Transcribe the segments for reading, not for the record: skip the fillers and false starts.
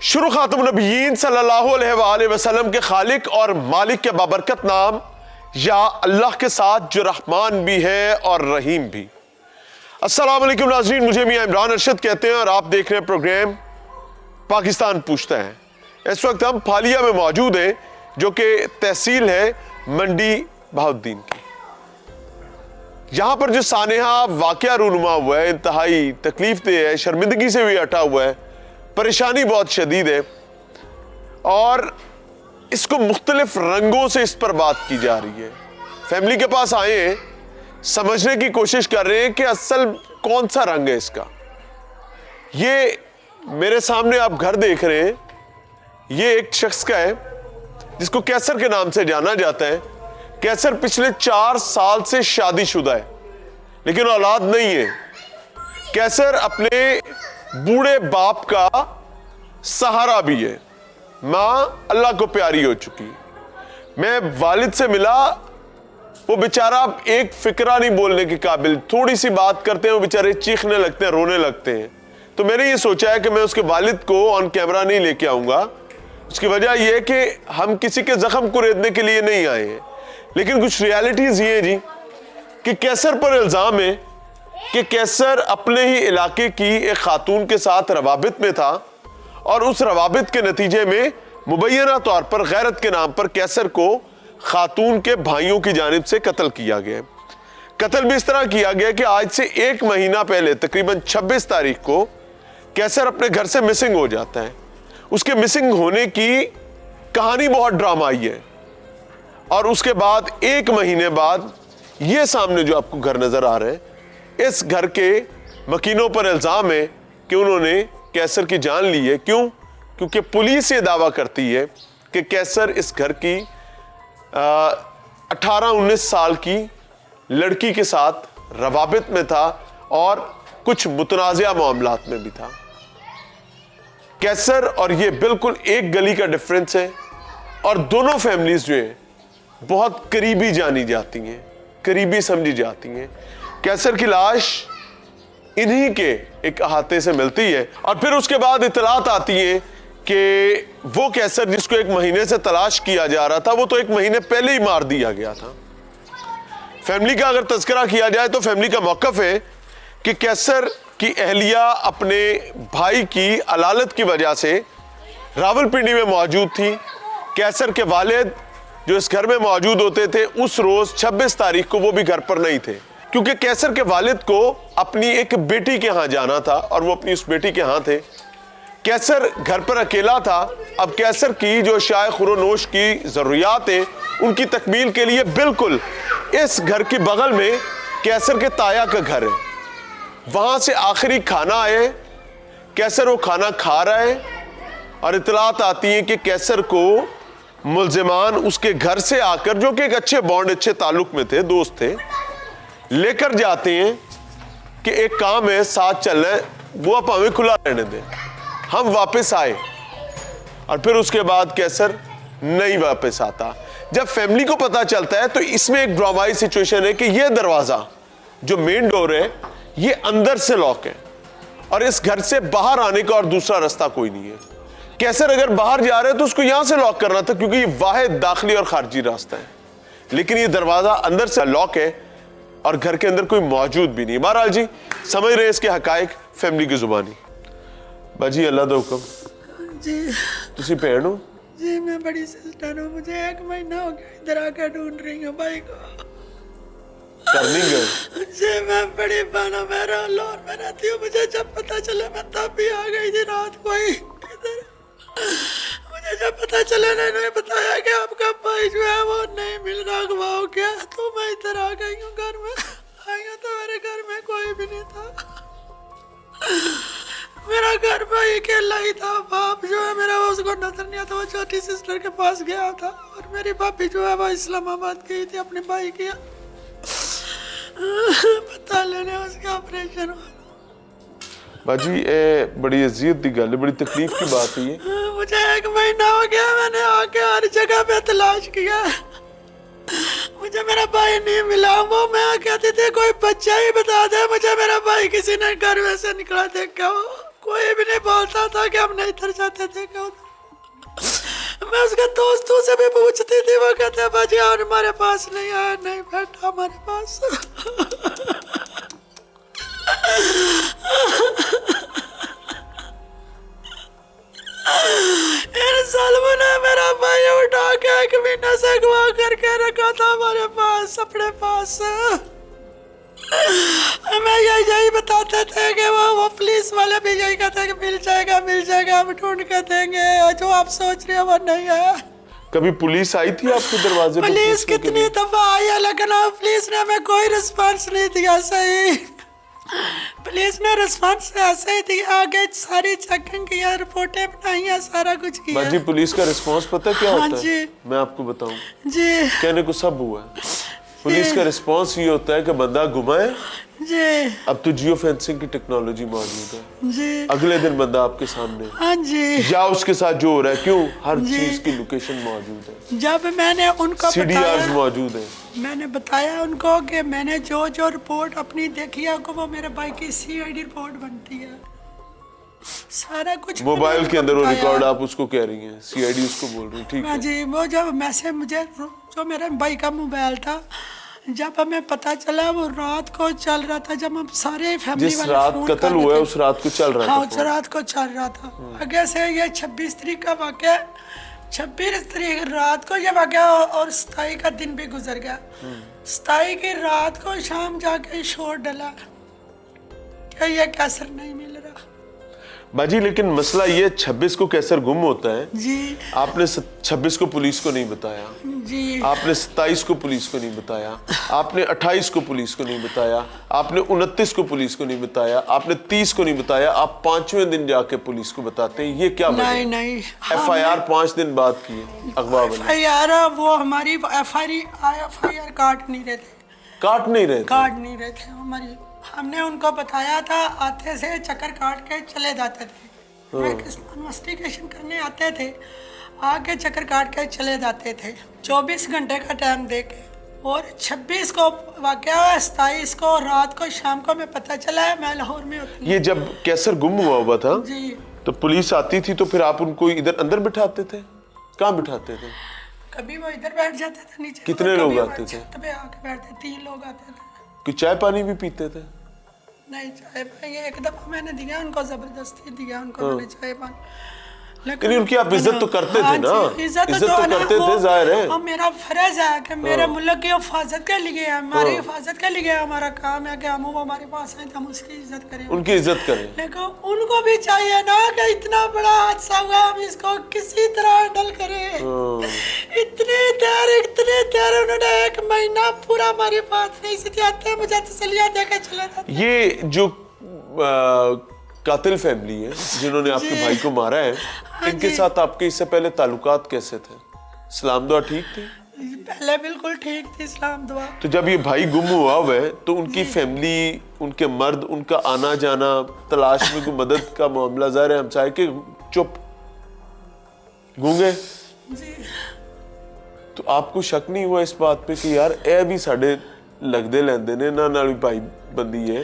शुरू खातमुन नबीयीन सल्लल्लाहु अलैहि वसल्लम के खालिक और मालिक के बाबरकत नाम या अल्लाह के साथ जो रहमान भी है और रहीम भी। अस्सलाम वालेकुम नाज़रीन, मुझे मियां इमरान अरशद कहते हैं और आप देख रहे हैं प्रोग्राम पाकिस्तान पूछता है। इस वक्त हम फालिया में मौजूद हैं जो कि तहसील है मंडी बहाउद्दीन की। यहाँ पर जो सानेहा वाक़या रूनुमा हुआ है इंतहाई तकलीफ दे है, शर्मिंदगी से भी हटा हुआ है, परेशानी बहुत शदीद है और इसको मुख्तलिफ रंगों से इस पर बात की जा रही है। फैमिली के पास आए हैं, समझने की कोशिश कर रहे हैं कि असल कौन सा रंग है इसका। ये मेरे सामने आप घर देख रहे हैं, ये एक शख्स का है जिसको कैसर के नाम से जाना जाता है। कैसर पिछले 4 साल से शादीशुदा है लेकिन औलाद नहीं है। कैसर अपने बूढ़े बाप का सहारा भी है। माँ अल्लाह को प्यारी हो चुकी। मैं वालिद से मिला, वो बेचारा एक फिक्रा नहीं बोलने के काबिल, थोड़ी सी बात करते हैं वो बेचारे चीखने लगते हैं, रोने लगते हैं। तो मैंने ये सोचा है कि मैं उसके वालिद को ऑन कैमरा नहीं लेके आऊंगा। उसकी वजह यह है कि हम किसी के जख्म को रेतने के लिए नहीं आए हैं, लेकिन कुछ रियलिटीज ये जी कि कैसर पर इल्जाम है कि कैसर अपने ही इलाके की एक खातून के साथ रवाबित में था और उस रवाबित के नतीजे में मुबैना तौर पर गैरत के नाम पर कैसर को खातून के भाइयों की जानिब से कत्ल किया गया। कत्ल भी इस तरह किया गया कि आज से 1 महीना पहले तकरीबन 26 तारीख को कैसर अपने घर से मिसिंग हो जाता है। उसके मिसिंग होने की कहानी बहुत ड्रामाई है और उसके बाद 1 महीने बाद ये सामने जो आपको घर नजर आ रहा है, इस घर के मकीनों पर इल्जाम है कि उन्होंने कैसर की जान ली है। क्यों? क्योंकि पुलिस ये दावा करती है कि कैसर इस घर की 18-19 साल की लड़की के साथ रवाबित में था और कुछ मुतनाज़िया मामलात में भी था। कैसर और ये बिल्कुल एक गली का डिफरेंस है और दोनों फैमिलीज जो हैं बहुत करीबी जानी जाती हैं, करीबी समझी जाती हैं। कैसर की लाश इन्हीं के एक अहाते से मिलती है और फिर उसके बाद इतलात आती है कि वो कैसर जिसको 1 महीने से तलाश किया जा रहा था वो तो 1 महीने पहले ही मार दिया गया था। फैमिली का अगर तज़किरा किया जाए तो फैमिली का मौक़िफ़ है कि कैसर की अहलिया अपने भाई की अलालत की वजह से रावलपिंडी में मौजूद थी। कैसर के वालिद जो इस घर में मौजूद होते थे उस रोज़ 26 तारीख को वो भी घर पर नहीं थे क्योंकि कैसर के वालिद को अपनी एक बेटी के यहाँ जाना था और वो अपनी उस बेटी के यहाँ थे। कैसर घर पर अकेला था। अब कैसर की जो शाय खुरोनोश की ज़रूरियात है उनकी तकमील के लिए बिल्कुल इस घर के बगल में कैसर के ताया का घर है, वहाँ से आखिरी खाना आए। कैसर वो खाना खा रहा है और इतलात आती है कि कैसर को मुल्जिमान उसके घर से आकर, जो कि एक अच्छे बॉन्ड, अच्छे ताल्लुक में थे, दोस्त थे, लेकर जाते हैं कि एक काम है, साथ चलना है, वो आप हमें खुला रहने दें। हम वापस आए और फिर उसके बाद कैसर नहीं वापस आता। जब फैमिली को पता चलता है तो इसमें एक ड्रामाई सिचुएशन है कि ये दरवाज़ा जो मेन डोर है ये अंदर से लॉक है और इस घर से बाहर आने का और दूसरा रास्ता कोई नहीं है। कैसर अगर बाहर जा रहे हैं तो उसको यहां से लॉक करना था क्योंकि ये वाहिद दाखिली और खारजी रास्ता है, लेकिन ये दरवाजा अंदर से लॉक है और घर के अंदर कोई मौजूद भी नहीं। बहरहाल जी समझ रहे हैं इसके हकायक फैमिली की जुबानी। बाजी अल्लाह दा हुक्म जी। तुसी भैन हो जी मैं बड़ी सिस्टर हूँ। मुझे 1 महीना हो गया इधर आकर ढूंढ रही हूँ भाई को। कर नहीं गए जी मैं बड़ी बहन हूँ, मैं लाहौर में रहती हूँ। मुझे जब पता चला मैं तब भी आ गई थी रात को ही इधर। मुझे जब पता चला इन्होंने बताया कि आपका भाई जो है वो नहीं मिल रहा, अगवा हो गया, तो मैं इधर आ गई हूँ। घर में आई हूँ तो मेरे घर में कोई भी नहीं था। मेरा घर भाई अकेला ही था। बाप जो है मेरा वो उसको नजर नहीं आता, वो छोटी सिस्टर के पास गया था और मेरी भाभी जो है वो इस्लामाबाद गई थी अपने भाई के पता लेने, उसका ऑपरेशन हुआ। बाजी ए बड़ी अजीयत दी गल, बड़ी तकलीफ की बात है ये। मुझे 1 महीना हो गया, मैंने आके हर जगह पे तलाश किया, मुझे मेरा भाई नहीं मिला। वो मैं कहती थी कोई बच्चा ही बता दे मुझे मेरा भाई, किसी ने घर में से निकला देखा हो कोई भी नहीं बोलता था कि हम नहीं इधर जाते थे क्या मैं उसके दोस्तों से भी पूछती थी, वो कहते बाजी और हमारे पास नहीं आया, नहीं बैठा हमारे पास। इन सालों ने मेरा भाई उठा के एक महीने से अगवा करके रखा था हमारे पास, अपने पास। हमें यही बताते थे कि वो पुलिस वाले भी यही कहते हैं कि मिल जाएगा, हम ढूंढ के देंगे, जो आप सोच रहे हो वो नहीं है। कभी पुलिस आई थी आपके दरवाजे पे? पुलिस कितनी दफा आई है, लेकिन पुलिस ने हमें कोई रिस्पांस नहीं दिया सही। पुलिस ने रिस्पांस ऐसे ही दिया, आगे सारी चेकिंग किया, रिपोर्टें बनाई है, सारा कुछ किया। बाजी पुलिस का रिस्पांस पता क्या हाँ होता जी। है? मैं आपको बताऊं, जी कहने को सब हुआ है। पुलिस का रिस्पांस ये होता है कि बंदा गुमा है, जी अब तो जियो फेंसिंग की टेक्नोलॉजी मौजूद है, जी अगले दिन बंदा आपके सामने है। हाँ जी। या उसके साथ जो हो रहा है, क्यों हर जी। चीज की लोकेशन मौजूद है, जब मैंने उनको CDRs बताया, मौजूद है। मैंने बताया उनको कि मैंने जो रिपोर्ट अपनी देखी है, वो मेरे भाई की CID रिपोर्ट बनती है, सारा कुछ मोबाइल के अंदर वो बताया। रिकॉर्ड आप उसको कह रही हैं, CID उसको बोल रही हैं, ठीक हाँ है। जी। वो जब मैसेज मुझे, जो मेरे भाई का मोबाइल था, जब हमें पता चला वो रात को चल रहा था, जब हम सारे फैमिली जिस वाले रात फोन कत्ल कर रहे हुआ है थे। उस रात को चल रहा हाँ था उस फोन। रात को चल रहा था। आगे से ये 26 तारीख का वाक़या, 26 तारीख रात को ये वाक़या, और 27 का दिन भी गुजर गया। 27 की रात को शाम जाके शोर डला क्या ये कैसर नहीं मिल रहा। बाजी लेकिन मसला ये 26 को कैसर गुम होता है, जी आपने 26 को पुलिस को नहीं बताया, जी आपने 27 को पुलिस को नहीं बताया, आपने 28 को पुलिस को नहीं बताया, आपने 29 को पुलिस को नहीं बताया, आपने 30 को नहीं बताया, आप 5वें दिन जाके पुलिस को बताते हैं, ये क्या नहीं नहीं। FIR 5 दिन बाद की है अगवा वाली। FIR वो हमारी FIR काट नहीं रहे थे, काट नहीं रहे थे। काट नहीं रहे थे हमारी। हमने उनको बताया था, आते से चक्कर काट के चले जाते थे, इन्वेस्टिगेशन करने आते थे, आके चक्कर काट के चले जाते थे 24 घंटे का टाइम दे के। और 26 को वाक़या हुआ, 27 को रात को शाम को मैं पता चला है, मैं लाहौर में होती। ये जब कैसर गुम हुआ था जी तो पुलिस आती थी तो फिर आप उनको इधर अंदर बिठाते थे? कहाँ बिठाते थे? कभी वो इधर बैठ जाते थे नीचे, कितने और लोग कभी वो आते थे? छत पे आके बैठते, 3 लोग आते थे। कि चाय पानी भी पीते थे? नहीं चाय पानी एक दफा मैंने दिया उनको, जबरदस्ती दिया उनको मैंने चाय पानी, लेकिन उनकी आप इज्जत तो करते थे ना? इज्जत इज्जत तो है ना, करते थे, वो- जाहिर है। और मेरा फर्ज है कि मेरे मुल्क की हिफाजत के लिए, हमारी हिफाजत के लिए हमारा काम है कि हम वो हमारे पास आए तो हम उसकी इज्जत करें, उनकी इज्जत करें। लेकिन उनको भी चाहिए ना कि इतना बड़ा हादसा हुआ, हम इसको किसी तरह हैंडल करें। इतनी देर उन्होंने 1 महीना पूरा हमारी बात नहीं सुनी, आते मुझे तसलियां देकर चले जाते। ये जो कातिल फैमिली है जिन्होंने आपके भाई को मारा है, इनके साथ आपके इससे पहले ताल्लुकात कैसे थे? सलाम दुआ ठीक थी? पहले बिल्कुल ठीक थी, सलाम दुआ। तो जब ये भाई गुम हुआ है तो उनकी फैमिली, उनके मर्द, उनका आना जाना, तलाश में कोई मदद का मामला, ज़ाहिर है हमसाये के चुप गूंगे। जी तो आपको शक नहीं हुआ इस बात पे कि यार ए भी साडे लगदे लेंदे ने ना, नाल भी भाई बंदी है,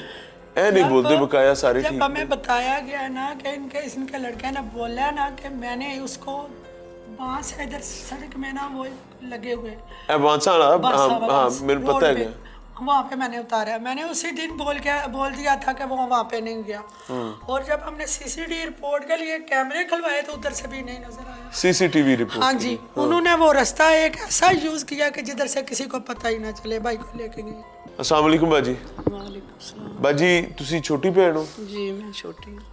ए नहीं बोलते बकाया सारे जब ठीक हमें बताया गया ना कि इनके लड़के ने बोला ना कि मैंने उसको बांस है इधर सड़क में ना वो लगे हुए ए बांसा वाला, हाँ मेरे पता है क्या। वहाँ पे मैंने उतारा, मैंने उसी दिन बोल दिया था कि वो वहाँ पे नहीं गया। और जब हमने CCTV रिपोर्ट के लिए कैमरे खुलवाए तो उधर से भी नहीं नजर आया। CCTV report? हाँ जी, उन्होंने वो रास्ता एक ऐसा यूज किया कि जिधर से किसी को पता ही ना चले, भाई को लेके गए। अस्सलाम वालेकुम बाजी। वालेकुम सलाम। बाजी तुसी छोटी भैन हो? जी मैं छोटी हूँ।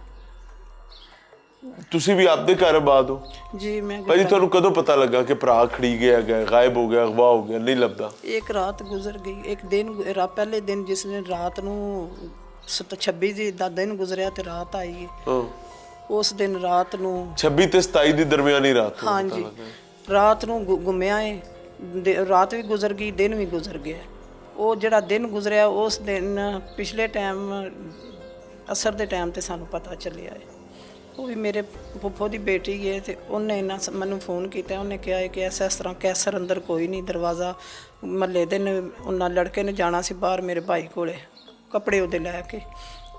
तुसी भी आपदे घर आबाद हो? जी मैं भाजी ਤੁਹਾਨੂੰ ਕਦੋਂ ਪਤਾ ਲੱਗਾ ਕਿ ਭਰਾ ਖੜੀ ਗਿਆ, ਗਾਇਬ ਹੋ ਗਿਆ, ਅਗਵਾ ਹੋ ਗਿਆ, ਨਹੀਂ ਲੱਭਦਾ? एक रात गुजर गई, एक दिन पहले दिन जिस दिन रात ਨੂੰ 26 ਦਾ ਦਿਨ ਗੁਜ਼ਰਿਆ ਤੇ ਰਾਤ ਆਈ ਹੈ, ਹਾਂ ਉਸ ਦਿਨ ਰਾਤ ਨੂੰ 26 ਤੇ 27 ਦੀ ਦਰਮਿਆਨੀ ਰਾਤ ਨੂੰ ਹਾਂਜੀ ਰਾਤ ਨੂੰ ਗੁੰਮਿਆ ਹੈ, ਰਾਤ ਵੀ ਗੁਜ਼ਰ ਗਈ, ਦਿਨ ਵੀ ਗੁਜ਼ਰ ਗਿਆ। ਉਹ ਜਿਹੜਾ ਦਿਨ ਗੁਜ਼ਰਿਆ ਉਸ ਦਿਨ ਪਿਛਲੇ ਟਾਈਮ ਅਸਰ ਦੇ ਟਾਈਮ ਤੇ ਸਾਨੂੰ ਪਤਾ ਚੱਲਿਆ ਹੈ। ਉਹ ਵੀ ਮੇਰੇ ਫੁੱਫੋ ਦੀ ਬੇਟੀ ਹੈ ਤੇ ਉਹਨੇ ਮੈਨੂੰ ਫੋਨ ਕੀਤਾ, ਉਹਨੇ ਕਿਹਾ ਕਿ ਇਸ ਤਰ੍ਹਾਂ ਕੈਸਰ ਅੰਦਰ ਕੋਈ ਨਹੀਂ, ਦਰਵਾਜ਼ਾ ਮਹੱਲੇ ਦੇ ਨੇ ਉਹਨਾਂ ਲੜਕੇ ਨੇ ਜਾਣਾ ਸੀ ਬਾਹਰ ਮੇਰੇ ਭਾਈ ਕੋਲੇ ਕੱਪੜੇ ਉਹਦੇ ਲੈ ਕੇ,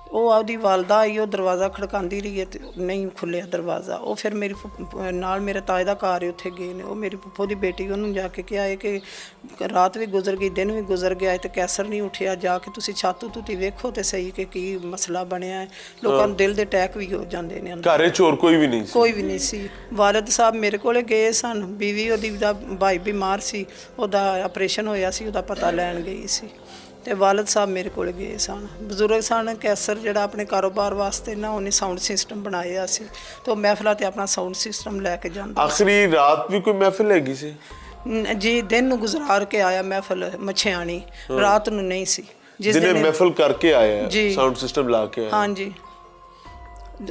ਉਹ ਆਪਦੀ ਵਾਲਦਾ ਆਈ, ਉਹ ਦਰਵਾਜ਼ਾ ਖੜਕਾਉਂਦੀ ਰਹੀ ਹੈ ਤੇ ਨਹੀਂ ਖੁੱਲਿਆ ਦਰਵਾਜ਼ਾ। ਉਹ ਫਿਰ ਮੇਰੀ ਨਾਲ ਮੇਰੇ ਤਾਏ ਦਾ ਘਰ ਹੈ, ਉੱਥੇ ਗਏ ਨੇ। ਉਹ ਮੇਰੀ ਫੁੱਫੋ ਦੀ ਬੇਟੀ, ਉਹਨੂੰ ਜਾ ਕੇ ਕਿਹਾ ਹੈ ਕਿ ਰਾਤ ਵੀ ਗੁਜ਼ਰ ਗਈ, ਦਿਨ ਵੀ ਗੁਜ਼ਰ ਗਿਆ ਤੇ ਕੈਸਰ ਨਹੀਂ ਉੱਠਿਆ, ਜਾ ਕੇ ਤੁਸੀਂ ਛੱਤ ਉੱਤੇ ਵੇਖੋ ਤੇ ਸਹੀ ਕਿ ਕੀ ਮਸਲਾ ਬਣਿਆ ਹੈ। ਲੋਕਾਂ ਨੂੰ ਦਿਲ ਦੇ ਅਟੈਕ ਵੀ ਹੋ ਜਾਂਦੇ ਨੇ। ਘਰੇ ਚੋਰ ਕੋਈ ਵੀ ਨਹੀਂ ਸੀ? ਕੋਈ ਵੀ ਨਹੀਂ ਸੀ। ਵਾਲਦ ਸਾਹਿਬ ਮੇਰੇ ਕੋਲੇ ਗਏ ਸਨ, ਬੀਵੀ ਉਹਦੀ ਦਾ ਭਾਈ ਬਿਮਾਰ ਸੀ, ਉਹਦਾ ਆਪਰੇਸ਼ਨ ਹੋਇਆ ਸੀ, ਉਹਦਾ ਪਤਾ ਲੈਣ ਗਈ ਸੀ ਤੇ ਵਾਲਦ ਸਾਹਿਬ ਮੇਰੇ ਕੋਲ ਗਏ ਸਨ। ਬਜ਼ੁਰਗ ਸਨ। ਕੈਸਰ ਜਿਹੜਾ ਆਪਣੇ ਕਾਰੋਬਾਰ ਵਾਸਤੇ ਨਾ ਉਹਨੇ ਸਾਊਂਡ ਸਿਸਟਮ ਬਣਾਇਆ ਸੀ ਤੇ ਉਹ ਮਹਿਫਲਾਂ ਤੇ ਆਪਣਾ ਸਾਊਂਡ ਸਿਸਟਮ ਲੈ ਕੇ ਜਾਂਦਾ। ਆਖਰੀ ਰਾਤ ਵੀ ਕੋਈ ਮਹਿਫਿਲ ਹੈਗੀ ਸੀ? ਜੀ ਦਿਨ ਨੂੰ ਗੁਜ਼ਾਰ ਕੇ ਆਇਆ ਮਹਿਫਲ ਮਛਿਆਣੀ, ਰਾਤ ਨੂੰ ਨਹੀਂ ਸੀ। ਜਿਸ ਦਿਨੇ ਦਿਨ ਮਹਿਫਿਲ ਕਰਕੇ ਆਇਆ, ਸਾਊਂਡ ਸਿਸਟਮ ਲਾ ਕੇ ਆਇਆ? ਹਾਂਜੀ,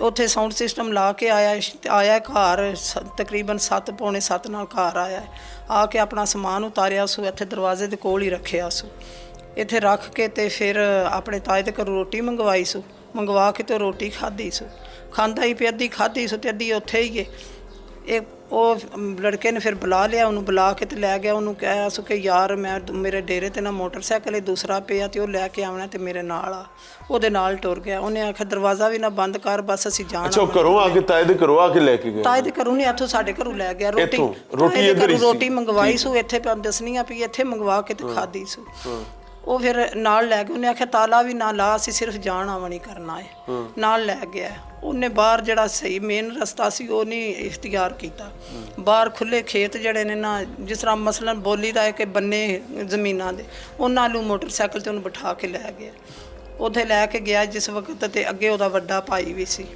ਉੱਥੇ ਸਾਊਂਡ ਸਿਸਟਮ ਲਾ ਕੇ ਆਇਆ ਘਰ ਤਕਰੀਬਨ 7 ਪੌਣੇ 7 ਨਾਲ ਘਰ ਆਇਆ। ਆ ਕੇ ਆਪਣਾ ਸਮਾਨ ਉਤਾਰਿਆ ਸੋ ਇੱਥੇ ਦਰਵਾਜ਼ੇ ਦੇ ਕੋਲ ਹੀ ਰੱਖਿਆ ਸੋ। ਇੱਥੇ ਰੱਖ ਕੇ ਤੇ ਫਿਰ ਆਪਣੇ ਤਾਏ ਦੇ ਘਰੋਂ ਰੋਟੀ ਮੰਗਵਾਈ ਸੋ। ਮੰਗਵਾ ਕੇ ਤੇ ਰੋਟੀ ਖਾਧੀ ਸੋ। ਖਾਂਦਾ ਹੀ ਪਿਆ, ਅੱਧੀ ਖਾਧੀ ਸੋ ਤੇ ਅੱਧੀ ਉੱਥੇ ਹੀ ਹੈ। ਇਹ ਉਹ ਲੜਕੇ ਨੇ ਫਿਰ ਬੁਲਾ ਲਿਆ ਉਹਨੂੰ, ਬੁਲਾ ਕੇ ਤੇ ਲੈ ਗਿਆ। ਉਹਨੂੰ ਕਿਹਾ ਸੋ ਕਿ ਯਾਰ ਮੈਂ ਮੇਰੇ ਡੇਰੇ ਤੇ ਨਾ ਮੋਟਰਸਾਈਕਲ ਹੈ ਦੂਸਰਾ ਪਿਆ ਤੇ ਉਹ ਲੈ ਕੇ ਆਉਣਾ ਤੇ ਮੇਰੇ ਨਾਲ ਆ। ਉਹਦੇ ਨਾਲ ਟੁਰ ਗਿਆ। ਉਹਨੇ ਆਖਿਆ ਦਰਵਾਜ਼ਾ ਵੀ ਨਾ ਬੰਦ ਕਰ, ਬਸ ਅਸੀਂ ਜਾਣਾ। ਅੱਛਾ, ਉਹ ਘਰੋਂ ਆ ਕੇ ਤਾਏ ਦੇ ਘਰੋਂ ਆ ਕੇ ਲੈ ਕੇ ਗਿਆ? ਤਾਏ ਦੇ ਘਰੋਂ ਨਹੀਂ, ਇੱਥੋਂ ਸਾਡੇ ਘਰੋਂ ਲੈ ਗਿਆ। ਰੋਟੀ ਰੋਟੀ ਮੰਗਵਾਈ ਸੋ, ਇੱਥੇ ਦੱਸਣੀਆਂ ਵੀ ਇੱਥੇ ਮੰਗਵਾ ਕੇ ਤੇ ਖਾਧੀ ਸੋ। ਉਹ ਫਿਰ ਨਾਲ ਲੈ ਗਿਆ। ਉਹਨੇ ਆਖਿਆ ਤਾਲਾ ਵੀ ਨਾ ਲਾ, ਅਸੀਂ ਸਿਰਫ ਜਾਣ ਆਵਾ ਨਹੀਂ ਕਰਨਾ ਹੈ। ਨਾਲ ਲੈ ਗਿਆ। ਉਹਨੇ ਬਾਹਰ ਜਿਹੜਾ ਸਹੀ ਮੇਨ ਰਸਤਾ ਸੀ ਉਹ ਨਹੀਂ ਇਖਤਿਆਰ ਕੀਤਾ। ਬਾਹਰ ਖੁੱਲੇ ਖੇਤ ਜਿਹੜੇ ਨੇ ਨਾ, ਜਿਸ ਤਰ੍ਹਾਂ ਮਸਲਨ ਬੋਲੀ ਦਾ ਹੈ ਕਿ ਬੰਨੇ ਜ਼ਮੀਨਾਂ ਦੇ, ਉਹਨਾਂ ਨੂੰ ਮੋਟਰਸਾਈਕਲ ਤੇ ਉਹਨੂੰ ਬਿਠਾ ਕੇ ਲੈ ਗਿਆ। ਉੱਥੇ ਲੈ ਕੇ ਗਿਆ ਜਿਸ ਵਕਤ ਤੇ ਅੱਗੇ ਉਹਦਾ ਵੱਡਾ ਭਾਈ ਵੀ ਸੀ।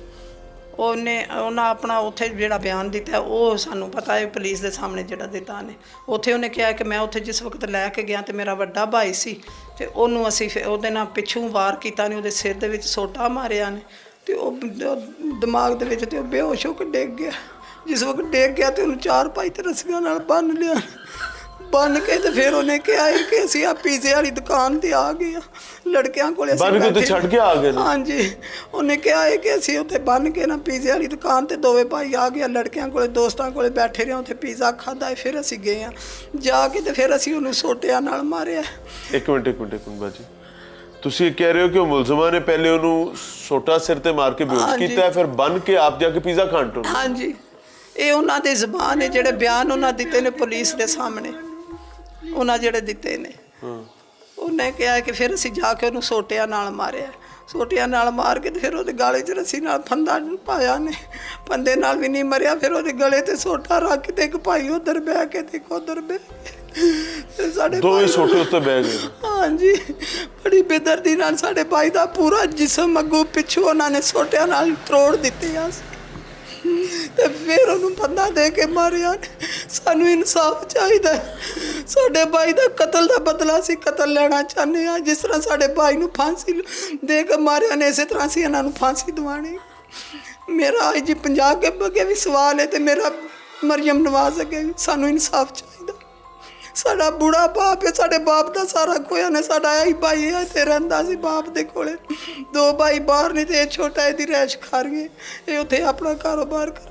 ਉਹਨਾਂ ਆਪਣਾ ਉੱਥੇ ਜਿਹੜਾ ਬਿਆਨ ਦਿੱਤਾ ਉਹ ਸਾਨੂੰ ਪਤਾ ਹੈ, ਪੁਲਿਸ ਦੇ ਸਾਹਮਣੇ ਜਿਹੜਾ ਦਿੱਤਾ ਨੇ। ਉੱਥੇ ਉਹਨੇ ਕਿਹਾ ਕਿ ਮੈਂ ਉੱਥੇ ਜਿਸ ਵਕਤ ਲੈ ਕੇ ਗਿਆ ਤੇ ਮੇਰਾ ਵੱਡਾ ਭਾਈ ਸੀ ਤੇ ਉਹਨੂੰ ਅਸੀਂ ਫਿਰ ਉਹਦੇ ਨਾਲ ਪਿੱਛੋਂ ਵਾਰ ਕੀਤਾ ਨੇ, ਉਹਦੇ ਸਿਰ ਦੇ ਵਿੱਚ ਸੋਟਾ ਮਾਰਿਆ ਨੇ ਤੇ ਉਹ ਦਿਮਾਗ ਦੇ ਵਿੱਚ ਤੇ ਉਹ ਬੇਹੋਸ਼ ਹੋ ਕੇ ਡਿੱਗ ਗਿਆ। ਜਿਸ ਵਕਤ ਡਿੱਗ ਗਿਆ ਤੇ ਉਹਨੂੰ 4 ਭਾਈ ਤੇ ਰੱਸੀਆਂ ਨਾਲ ਬੰਨ੍ਹ ਲਿਆ। ਬੰਨ ਕੇ ਤੇ ਫਿਰ ਉਹਨੇ ਕਿਹਾ ਕਿ ਅਸੀਂ ਆ ਪੀਜ਼ੇ ਵਾਲੀ ਦੁਕਾਨ ਤੇ ਆ ਗਏ ਆ। ਲੜਕਿਆਂ ਕੋਲੇ ਬੰਨ ਕੇ ਤੇ ਛੱਡ ਕੇ ਆ ਗਏ? ਹਾਂਜੀ, ਉਹਨੇ ਕਿਹਾ ਕਿ ਅਸੀਂ ਉੱਥੇ ਬੰਨ ਕੇ ਨਾ ਪੀਜ਼ੇ ਵਾਲੀ ਦੁਕਾਨ ਤੇ ਦੋਵੇਂ ਭਾਈ ਆ ਗਏ। ਲੜਕਿਆਂ ਕੋਲੇ ਦੋਸਤਾਂ ਕੋਲੇ ਬੈਠੇ ਰਹੇ, ਉੱਥੇ ਪੀਜ਼ਾ ਖਾਧਾ। ਫਿਰ ਅਸੀਂ ਗਏ ਆ, ਜਾ ਕੇ ਤੇ ਫਿਰ ਅਸੀਂ ਉਹਨੂੰ ਸੋਟਿਆਂ ਨਾਲ ਮਾਰਿਆ। ਇੱਕ ਮਿੰਟ ਬਾਜੀ, ਤੁਸੀਂ ਇਹ ਕਹਿ ਰਹੇ ਹੋ ਕਿ ਉਹ ਮੁਲਜ਼ਮਾਂ ਨੇ ਪਹਿਲੇ ਉਹਨੂੰ ਸੋਟਾ ਸਿਰ ਤੇ ਮਾਰ ਕੇ ਬੇਹੋਸ਼ ਕੀਤਾ, ਫਿਰ ਬੰਨ ਕੇ ਆਪ ਜਾ ਕੇ ਪੀਜ਼ਾ ਖਾਣ ਤੋਂ? ਹਾਂਜੀ, ਇਹ ਉਹਨਾਂ ਦੇ ਜ਼ਬਾਨ ਨੇ, ਜਿਹੜੇ ਬਿਆਨ ਉਹਨਾਂ ਦਿੱਤੇ ਨੇ ਪੁਲਿਸ ਦੇ ਸਾਹਮਣੇ, ਉਹਨਾਂ ਜਿਹੜੇ ਦਿੱਤੇ ਨੇ। ਉਹਨੇ ਕਿਹਾ ਕਿ ਫਿਰ ਅਸੀਂ ਜਾ ਕੇ ਉਹਨੂੰ ਸੋਟਿਆਂ ਨਾਲ ਮਾਰਿਆ। ਸੋਟਿਆਂ ਨਾਲ ਮਾਰ ਕੇ ਤੇ ਫਿਰ ਉਹਦੇ ਗਾਲੇ 'ਚ ਰੱਸੀ ਨਾਲ ਫੰਦਾ ਪਾਇਆ ਨੇ। ਫੰਦੇ ਨਾਲ ਵੀ ਨਹੀਂ ਮਰਿਆ, ਫਿਰ ਉਹਦੇ ਗਲੇ ਤੇ ਸੋਟਾ ਰੱਖ ਕੇ ਤੇ ਇੱਕ ਭਾਈ ਉਧਰ ਬਹਿ ਕੇ ਤੇ ਇੱਕ ਉਧਰ ਬਹਿ ਕੇ ਸਾਡੇ ਦੋਵੇਂ ਸੋਟੇ ਉੱਤੇ ਬਹਿ ਗਏ। ਹਾਂਜੀ, ਬੜੀ ਬੇਦਰਦੀ ਨਾਲ ਸਾਡੇ ਭਾਈ ਦਾ ਪੂਰਾ ਜਿਸਮ ਅੱਗੋਂ ਪਿੱਛੋਂ ਉਹਨਾਂ ਨੇ ਸੋਟਿਆਂ ਨਾਲ ਤਰੋੜ ਦਿੱਤੇ ਆ ਤੇ ਫਿਰ ਉਹਨੂੰ ਫੰਦਾ ਦੇ ਕੇ ਮਾਰਿਆ। ਸਾਨੂੰ ਇਨਸਾਫ ਚਾਹੀਦਾ। ਸਾਡੇ ਭਾਈ ਦਾ ਕਤਲ ਦਾ ਬਦਲਾ ਸੀ ਕਤਲ ਲੈਣਾ ਚਾਹੁੰਦੇ ਹਾਂ। ਜਿਸ ਤਰ੍ਹਾਂ ਸਾਡੇ ਭਾਈ ਨੂੰ ਫਾਂਸੀ ਦੇ ਕੇ ਮਾਰਿਆ ਨੇ, ਇਸੇ ਤਰ੍ਹਾਂ ਅਸੀਂ ਇਹਨਾਂ ਨੂੰ ਫਾਂਸੀ ਦਿਵਾਉਣੀ। ਮੇਰਾ ਅੱਜ ਜੀ ਪੰਜਾਬ ਅੱਗੇ ਵੀ ਸਵਾਲ ਹੈ ਤੇ ਮੇਰਾ ਮਰੀਮ ਨਵਾਜ਼ ਅੱਗੇ ਵੀ, ਸਾਨੂੰ ਇਨਸਾਫ ਚਾਹੀਦਾ। ਸਾਡਾ ਬੁੜਾ ਬਾਪ ਹੈ, ਸਾਡੇ ਬਾਪ ਦਾ ਸਾਰਾ ਖੋਇਆ ਨੇ। ਸਾਡਾ ਇਹੀ ਭਾਈ ਹੈ ਇੱਥੇ ਰਹਿੰਦਾ ਸੀ ਬਾਪ ਦੇ ਕੋਲੇ। 2 ਭਾਈ ਬਾਹਰ ਨੇ ਤੇ ਇਹ ਛੋਟਾ ਇਹਦੀ ਰੈਸ਼ ਖਾ ਰਹੀ, ਇਹ ਉੱਥੇ ਆਪਣਾ ਕਾਰੋਬਾਰ ਕਰਦਾ।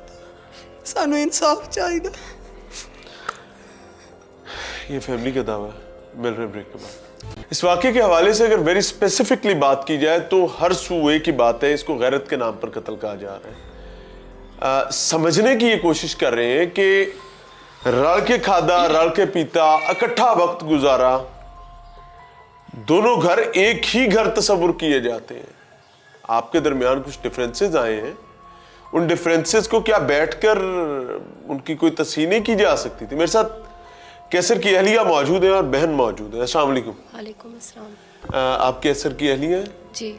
ਸਾਨੂੰ इंसाफ चाहिए। ये फैमिली का दावा है। मिल रहे ब्रेक के बाद। इस वाक़े के हवाले से अगर वेरी स्पेसिफिकली बात की जाए तो हर सूए की बात है, इसको गैरत के नाम पर कत्ल कहा जा रहा है। समझने की ये कोशिश कर रहे हैं कि रल के खादा रल के पीता इकट्ठा वक्त गुजारा, दोनों घर एक ही घर तस्वुर किए जाते हैं। आपके दरमियान कुछ डिफरेंसेस आए हैं, उन डिफरेंसेस को क्या बैठकर उनकी कोई तस्हीर नहीं की जा सकती थी? मेरे साथ कैसर की अहलिया मौजूद है और बहन मौजूद है। अस्सलाम वालेकुम। वालेकुम अस्सलाम। आप कैसर की अहलिया हैं? जी।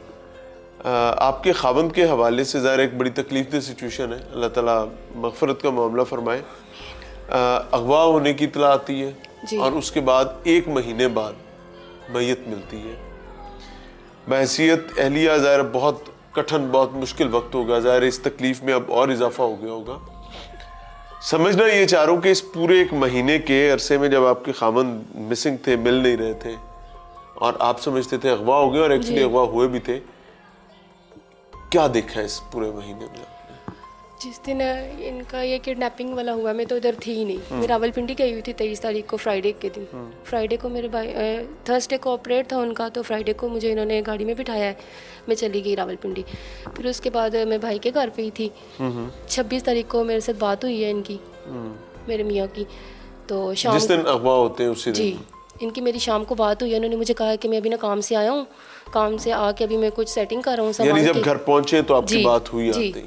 आपके खावंद के हवाले से ज़ाहिर एक बड़ी तकलीफ दह सिचुएशन है, अल्लाह ताला मग़फ़रत का मामला फरमाए। अगवा होने की इत्तला आती है और उसके बाद 1 महीने बाद मैयत मिलती है। बहैसियत अहलिया ज़ाहिर बहुत कठिन, बहुत मुश्किल वक्त होगा। ज़ाहिर इस तकलीफ़ में अब और इजाफा हो गया होगा। समझना ये चाह रहा हूँ कि इस पूरे 1 महीने के अरसे में जब आपके खामंद मिसिंग थे, मिल नहीं रहे थे और आप समझते थे अगवा हो गए और एक्चुअली अगवा हुए भी थे, क्या देखा इस पूरे महीने में आपने? जिस दिन इनका ये किडनैपिंग वाला हुआ मैं तो उधर थी ही नहीं। मैं रावलपिंडी गई हुई थी 23 तारीख को, फ्राइडे के दिन। फ्राइडे को मेरे भाई थर्सडे को ऑपरेट था उनका, तो फ्राइडे को मुझे इन्होंने गाड़ी में बिठाया है, मैं चली गई रावलपिंडी। फिर उसके बाद मैं भाई के घर पे ही थी। 26 तारीख को मेरे साथ बात हुई है इनकी, मेरे मियाँ की। तो शाम जिस दिन अगवा होते हैं उसी दिन जी इनकी मेरी शाम को बात हुई है। उन्होंने मुझे कहा कि मैं अभी ना काम से आया हूँ, काम से आके अभी मैं कुछ सेटिंग कर रहा हूँ यानी सामान जब की। घर पहुंचे तो आपकी जी, बात हुई जी। आते ही।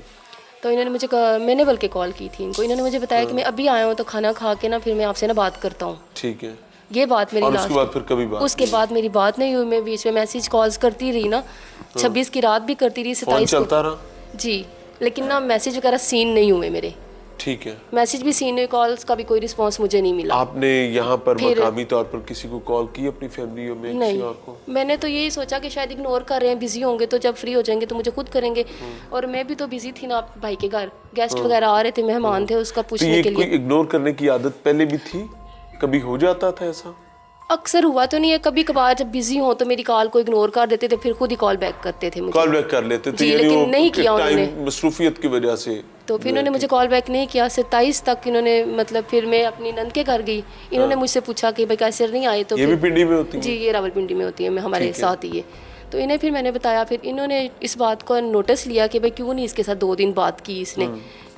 तो इन्होंने मुझे कहा, मैंने बल्कि कॉल की थी इनको, इन्होंने मुझे बताया कि मैं अभी आया हूँ तो खाना खा के ना फिर मैं आपसे ना बात करता हूँ। ठीक है। ये बात मेरी और लास्ट। उसके बाद फिर कभी बात उसके बाद मेरी बात नहीं हुई। मैं बीच में मैसेज कॉल्स करती रही ना, 26 की रात भी करती रही, फोन 27 चलता रहा? जी, लेकिन ना मैसेज वगैरह सीन नहीं हुए मेरे। ठीक है। मैसेज भी सीन हुए, कॉल्स का भी कोई रिस्पांस मुझे नहीं मिला। आपने यहाँ पर फिर- मकामी तौर पर किसी को कॉल की अपनी फैमिली में, किसी और को? नहीं, मैंने तो यही सोचा कि शायद इग्नोर कर रहे हैं, बिजी होंगे तो जब फ्री हो जाएंगे तो मुझे खुद करेंगे। और मैं भी तो बिजी थी ना भाई के घर, गेस्ट वगैरह आ रहे थे, मेहमान थे, उसका तो पूछने ये के कोई लिए। इग्नोर करने की आदत पहले भी थी? कभी हो जाता था ऐसा? अक्सर हुआ तो नहीं है, कभी कभार जब बिजी हो तो मेरी कॉल को इग्नोर कर देते थे, फिर खुद ही कॉल बैक करते थे मुझे। कॉल बैक कर लेते थे? जी, यानी लेकिन वो नहीं किया टाइम उन्होंने। मसरूफियत की वजह से। तो फिर इन्होंने मुझे कॉल बैक नहीं किया। 27 तक इन्होंने, मतलब फिर मैं अपनी नंद के घर गई, इन्होंने मुझसे पूछा कि भाई कैसे नहीं आए। तो ये भी पिंडी में होती है? जी, ये रावलपिंडी में होती है, मैं हमारे साथ ही है। तो इन्हें फिर मैंने बताया, फिर इन्होंने इस बात को नोटिस लिया कि भाई क्यों नहीं इसके साथ 2 दिन बात की इसने।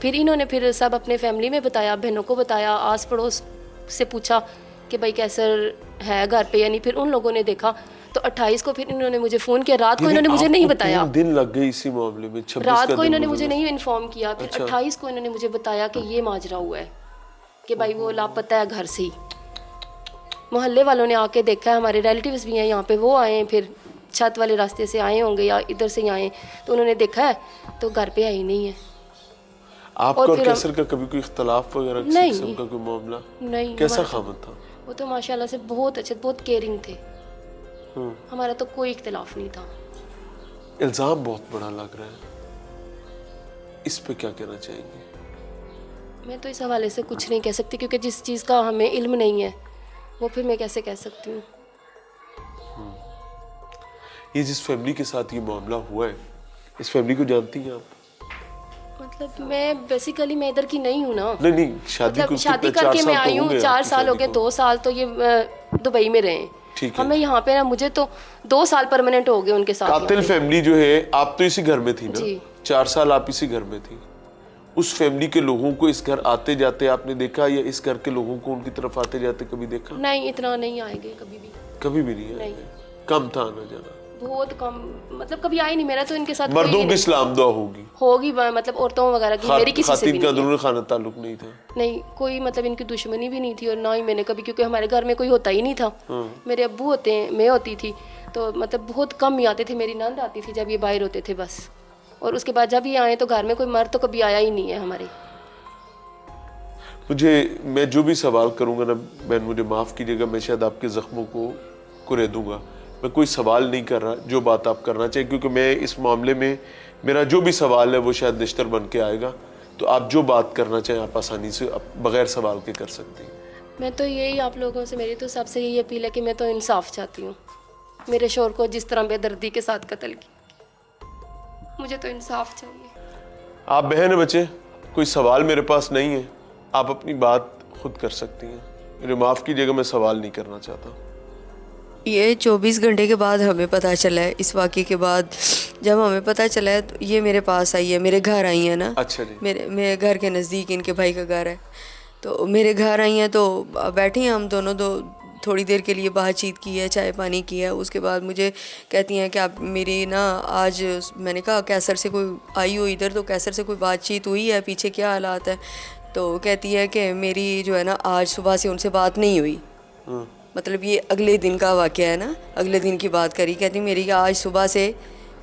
फिर इन्होंने फिर सब अपने फैमिली में बताया, बहनों को बताया, आस पड़ोस से पूछा कि भाई कैसर है घर पे, यानी फिर उन लोगों ने देखा। तो 28 को फिर इन्होंने मुझे फ़ोन किया, रात को इन्होंने मुझे नहीं बताया। 3 दिन लग गए इसी मामले में। 26 रात का को दिन इन्होंने गुजर मुझे गया। नहीं इन्फॉर्म किया। फिर 28 को इन्होंने मुझे बताया कि ये माजरा हुआ है, कि भाई वो लापता है घर से ही। मोहल्ले वालों ने आके देखा है, हमारे रिलेटिव्स भी हैं यहाँ पे, वो आए हैं, फिर छत वाले रास्ते से आए होंगे या इधर से ही आए, तो उन्होंने देखा है तो घर पे आई नहीं है। आपका और और फिर हम- कैसर का कभी कोई इख्तलाफ वगैरह किसी नहीं। किस्म का कोई मामला? नहीं, कैसा हमारा खामन था? वो तो माशाल्लाह से बहुत अच्छे, बहुत केयरिंग थे। हम्म। हमारा तो कोई इख्तलाफ नहीं था। इल्ज़ाम बहुत बड़ा लग रहा है, इस पे क्या कहना चाहेंगे? मैं तो इस हवाले से कुछ नहीं कह सकती, क्योंकि जिस चीज़ का हमें इल्म नहीं है वो फिर मैं कैसे कह सकती हूँ। ये जिस फैमिली के साथ ये मामला हुआ है, इस फैमिली को जानती हैं आप? मतलब मैं बेसिकली मैं इधर की नहीं हूँ ना। नहीं, शादी मतलब को शादी कितने, करके 4 मैं साल तो आई हूँ, होंगे 4 आपकी साल हो शादी गए, को। 2 साल तो ये दुबई में रहे। ठीक है। हमें यहाँ पे ना, मुझे तो 2 साल परमानेंट हो गए उनके साथ यहाँ कातिल पे। फैमिली जो है, आप तो इसी घर में थी ना? जी। 4 साल आप इसी घर में थी। उस फैमिली के लोगों को इस घर आते जाते आपने देखा, या इस घर के लोगों को उनकी तरफ आते जाते कभी देखा? नहीं, इतना नहीं आएंगे कभी भी, कभी भी नहीं आए? कम था आना जाना? बहुत कम, मतलब कभी आई नहीं। मेरा तो इनके साथ मर्दों कोई की इस्लाम दुआ होगी, होगी, मतलब औरतों वगैरह की, मेरी किसी से भी खातिन का नहीं है। अंदरूनी खाना ताल्लुक नहीं था? नहीं, कोई मतलब इनकी दुश्मनी भी नहीं थी, और ना ही मैंने कभी, क्योंकि हमारे घर में कोई होता ही नहीं था। मेरे अब्बू होते हैं, मैं होती थी, तो मतलब बहुत कम ही आते थे। मेरी नंद आती थी जब ये बाहर होते थे बस, और उसके बाद जब ये आए तो घर में कोई मर्द तो कभी आया ही नहीं है हमारे। मैं जो भी सवाल करूंगा ना बहन, मुझे माफ़ कीजिएगा, मैं शायद आपके ज़ख्मों को कुरे दूंगा। मैं कोई सवाल नहीं कर रहा, जो बात आप करना चाहिए, क्योंकि मैं इस मामले में मेरा जो भी सवाल है वो शायद निश्तर बन के आएगा। तो आप जो बात करना चाहें आप आसानी से बग़ैर सवाल के कर सकते हैं। मैं तो यही आप लोगों से, मेरी तो सबसे यही अपील है कि मैं तो इंसाफ चाहती हूँ। मेरे शोहर को जिस तरह बेदर्दी के साथ कत्ल किया, मुझे तो इंसाफ चाहिए। आप बहन बच्चे, कोई सवाल मेरे पास नहीं है, आप अपनी बात खुद कर सकती हैं। मुझे माफ़ कीजिएगा, मैं सवाल नहीं करना चाहता। ये 24 घंटे के बाद हमें पता चला है, इस वाक़े के बाद जब हमें पता चला है तो ये मेरे पास आई है, मेरे घर आई है ना। अच्छा जी। मेरे घर के नज़दीक इनके भाई का घर है, तो मेरे घर आई हैं। तो बैठी हैं हम दोनों, थोड़ी देर के लिए बातचीत की है, चाय पानी की है। उसके बाद मुझे कहती हैं कि आप मेरी ना आज, मैंने कहा कैसर से कोई आई हो इधर, तो कैसर से कोई बातचीत हुई है, पीछे क्या हालात है? तो कहती है कि मेरी जो है ना आज सुबह से उनसे बात नहीं हुई। मतलब ये अगले दिन का वाक़या है ना, अगले दिन की बात करी। कहती मेरी आज सुबह से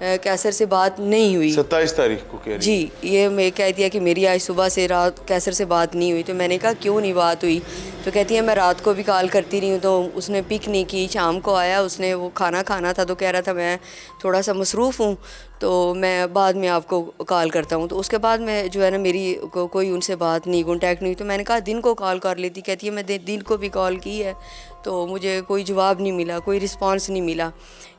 कैसर से बात नहीं हुई। 27 तारीख को कह रही? जी, ये मैं कह दिया कि मेरी आज सुबह से रात कैसर से बात नहीं हुई। तो मैंने कहा क्यों नहीं बात हुई? तो कहती है मैं रात को भी कॉल करती रही हूँ तो उसने पिक नहीं की। शाम को आया, उसने वो खाना खाना था तो कह रहा था मैं थोड़ा सा मसरूफ़ हूँ, تو میں بعد میں آپ کو کال کرتا ہوں. تو اس کے بعد میں جو ہے نا میری کوئی ان سے بات نہیں, کانٹیکٹ نہیں. تو میں نے کہا دن کو کال کر لیتی. کہتی ہے میں دن کو بھی کال کی ہے تو مجھے کوئی جواب نہیں ملا, کوئی رسپانس نہیں ملا.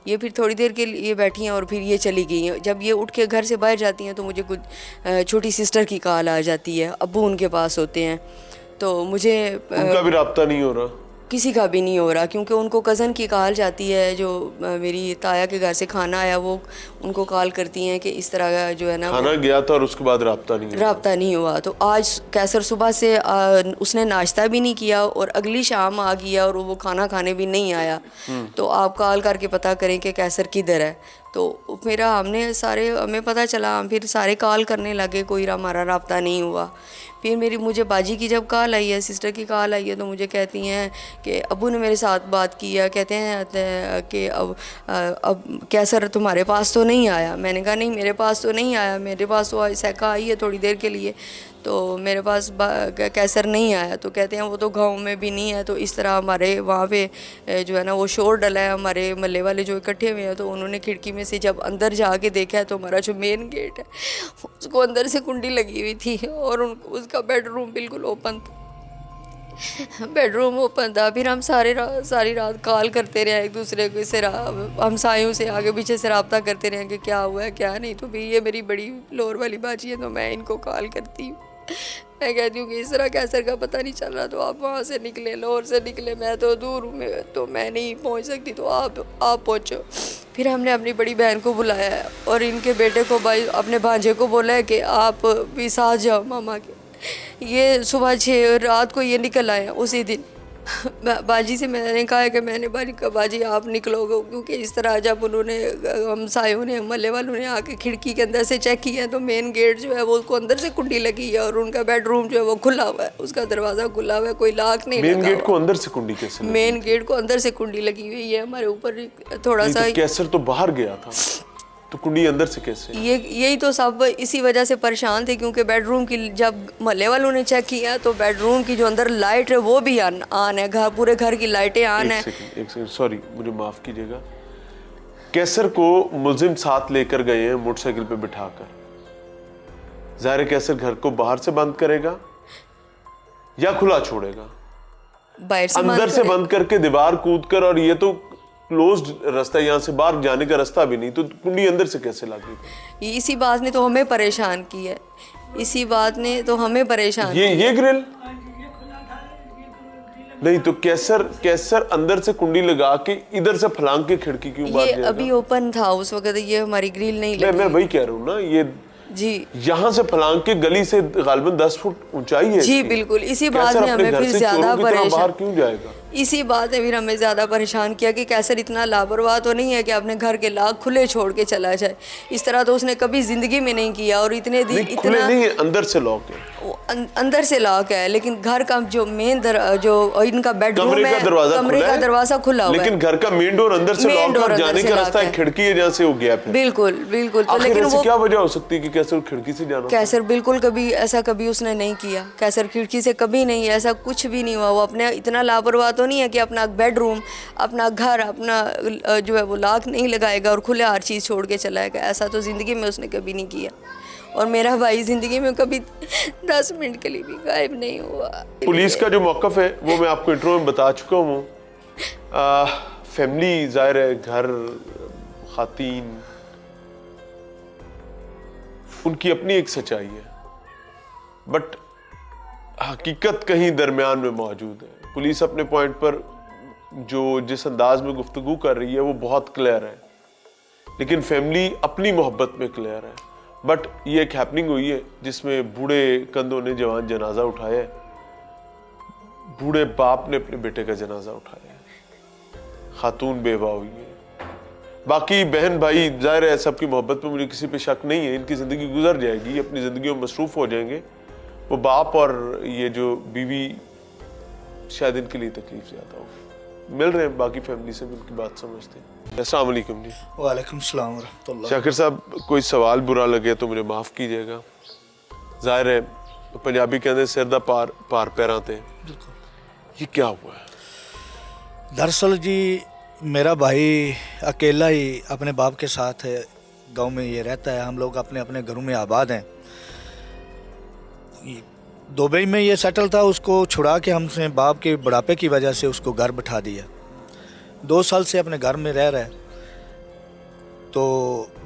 یہ پھر تھوڑی دیر کے لیے بیٹھی ہیں اور پھر یہ چلی گئی ہیں. جب یہ اٹھ کے گھر سے باہر جاتی ہیں تو مجھے کچھ چھوٹی سسٹر کی کال آ جاتی ہے, ابو ان کے پاس ہوتے ہیں. تو مجھے ان کا بھی رابطہ نہیں ہو رہا, کسی کا بھی نہیں ہو رہا, کیونکہ ان کو کزن کی کال جاتی ہے جو میری تایا کے گھر سے کھانا آیا, وہ ان کو کال کرتی ہیں کہ اس طرح کا جو ہے نا کھانا گیا تھا اور اس کے بعد رابطہ نہیں ہوا. تو آج کیسر صبح سے اس نے ناشتہ بھی نہیں کیا اور اگلی شام آ گیا اور وہ کھانا کھانے بھی نہیں آیا. تو آپ کال کر کے پتہ کریں کہ کیسر کدھر ہے. تو ہمیں پتہ چلا, ہم پھر سارے کال کرنے لگے, کوئی ہمارا رابطہ نہیں ہوا. پھر مجھے باجی کی جب کال آئی ہے, سسٹر کی کال آئی ہے, تو مجھے کہتی ہیں کہ ابو نے میرے ساتھ بات کی ہے, کہتے ہیں کہ اب کیسر تمہارے پاس تو نہیں آیا. میں نے کہا نہیں میرے پاس تو نہیں آیا, میرے پاس تو سیکا آئی ہے تھوڑی دیر کے لیے, تو میرے پاس کیسر نہیں آیا. تو کہتے ہیں وہ تو گاؤں میں بھی نہیں ہے. تو اس طرح ہمارے وہاں پہ جو ہے نا وہ شور ڈلا ہے, ہمارے محلے والے جو اکٹھے ہوئے ہیں, تو انہوں نے کھڑکی میں سے جب اندر جا کے دیکھا ہے تو ہمارا جو مین گیٹ ہے اس کو اندر سے کنڈی لگی ہوئی تھی اور اس کا بیڈ روم بالکل اوپن تھا. پھر ہم ساری رات کال کرتے رہے ایک دوسرے کو, ہمسایوں سے آگے پیچھے سے رابطہ کرتے رہے کہ کیا ہوا ہے کیا نہیں. تو بھی یہ میری بڑی لور والی باجی ہے, تو میں ان کو کال کرتی ہوں. میں کہتی ہوں کہ اس طرح کیسر کا پتہ نہیں چل رہا, تو آپ وہاں سے نکلے, لاہور سے نکلے, میں تو دور ہوں, تو میں نہیں پہنچ سکتی, تو آپ پہنچو. پھر ہم نے اپنی بڑی بہن کو بلایا ہے اور ان کے بیٹے کو اپنے بھانجے کو بولا ہے کہ آپ بھی ساتھ جاؤ ماما کے. یہ صبح 6 رات کو یہ نکل آئے اسی دن. باجی سے میں نے کہا ہے کہ میں نے باجی آپ نکلو گے, کیونکہ اس طرح جب انہوں نے ہمسایوں نے محلے والوں نے آ کے کھڑکی کے اندر سے چیک کیا ہے تو مین گیٹ جو ہے وہ اس کو اندر سے کنڈی لگی ہے اور ان کا بیڈ روم جو ہے وہ کھلا ہوا ہے, اس کا دروازہ کھلا ہوا ہے, کوئی لاک نہیں لگا. مین گیٹ کو اندر سے کنڈی کیسے لگی؟ مین گیٹ کو اندر سے کنڈی لگی ہوئی ہے. ہمارے اوپر تھوڑا سا کیسر تو باہر گیا تھا, تو کنڈی اندر سے کیسے؟ یہی تو سب اسی وجہ سے پریشان تھے, کیونکہ بیڈ روم کی جب محلے والوں نے چیک کیا تو بیڈ روم کی جو اندر لائٹ ہے وہ بھی آن ہے, پورے گھر کی لائٹیں آن ہیں. ایک سیکنڈ سوری, مجھے معاف کیجیے گا. کیسر کو ملزم ساتھ لے کر گئے ہیں موٹر سائیکل پہ بٹھا کر. ظاہر کیسر گھر کو باہر سے بند کرے گا یا کھلا چھوڑے گا؟ اندر سے بند کر کے دیوار کود کر, اور یہ تو کلوزڈ راستہ, یہاں سے باہر جانے کا راستہ بھی نہیں, تو کنڈی اندر سے کیسے لگے گی؟ اسی بات نے تو ہمیں پریشان کی ہے, یہ گرل نہیں تو کیسر اندر سے کنڈی لگا کے ادھر سے پھلانگ کے کھڑکی کیوں باہر جائے گا؟ یہ ابھی اوپن تھا اس وقت, یہ ہماری گرل نہیں لگی. میں وہی کہہ رہا ہوں نا, یہ جی یہاں سے پھلانگ کے گلی سے غالباً 10 فٹ اونچائی ہے. جی بالکل, اسی بات میں ہمیں پھر زیادہ باہر کیوں جائے گا؟ اسی بات نے پھر ہمیں زیادہ پریشان کیا کہ کیسر اتنا لاپرواہ تو نہیں ہے کہ اپنے گھر کے لاک کھلے چھوڑ کے چلا جائے. اس طرح تو اس نے کبھی زندگی میں نہیں کیا. اور اتنے دن کھلے نہیں ہے, اندر سے لاک ہے. اندر سے لاک ہے, لیکن گھر کا جو مین جو ان کا بیڈ روم ہے, کمرے کا دروازہ کھلا ہوا ہے, لیکن گھر کا مین ڈور اندر سے لاک ہے, جانے کا راستہ ایک کھڑکی ہے جہاں سے وہ گیپ ہے. بالکل بالکل. تو لیکن وہ کیا وجہ ہو سکتی ہے کہ کیسر کھڑکی سے جانا؟ کیسر بالکل کبھی ایسا کبھی اس نے نہیں کیا. کیسر کھڑکی سے کبھی نہیں, ایسا کچھ بھی نہیں ہوا. وہ اپنے اتنا لاپرواہ تو نہیں ہے کہ اپنا بیڈ روم, اپنا گھر, اپنا جو ہے وہ لاک نہیں لگائے گا اور کھلے ہر چیز چھوڑ کے چلائے گا. ایسا تو زندگی میں اس نے کبھی نہیں کیا. اور میرا بھائی زندگی میں کبھی 10 منٹ کے لیے بھی غائب نہیں ہوا. پولیس کا جو موقف ہے وہ میں آپ کو انٹرو میں بتا چکا ہوں. فیملی ظاہر ہے, گھر, خواتین, ان کی اپنی ایک سچائی ہے, بٹ حقیقت کہیں درمیان میں موجود ہے. پولیس اپنے پوائنٹ پر جو جس انداز میں گفتگو کر رہی ہے وہ بہت کلیئر ہے, لیکن فیملی اپنی محبت میں کلیئر ہے. بٹ یہ ایک ہیپننگ ہوئی ہے جس میں بوڑھے کندھوں نے جوان جنازہ اٹھایا ہے, بوڑھے باپ نے اپنے بیٹے کا جنازہ اٹھایا ہے, خاتون بیوہ ہوئی ہے. باقی بہن بھائی ظاہر ہے سب کی محبت میں مجھے کسی پہ شک نہیں ہے. ان کی زندگی گزر جائے گی, اپنی زندگیوں میں مصروف ہو جائیں گے. وہ باپ اور یہ جو بیوی شاید ان کے لیے تکلیف زیادہ ہوگی. مل رہے ہیں باقی فیملی سے بھی ان کی بات سمجھتے ہیں. السلام علیکم جی. وعلیکم السلام ورحمۃ اللہ. شاکر صاحب, کوئی سوال برا لگے تو مجھے معاف کیجیے گا. ظاہر ہے پنجابی کہتے ہیں سر دا پار پیراں تے, یہ کیا ہوا ہے؟ دراصل جی میرا بھائی اکیلا ہی اپنے باپ کے ساتھ गांव में ये रहता है, हम लोग अपने अपने घरों में आबाद हैं। दुबई में ये सेटल था, उसको छुड़ा के हमसे बाप के बुढ़ापे की वजह से उसको घर बिठा दिया। 2 साल से अपने घर में रह रहा है, तो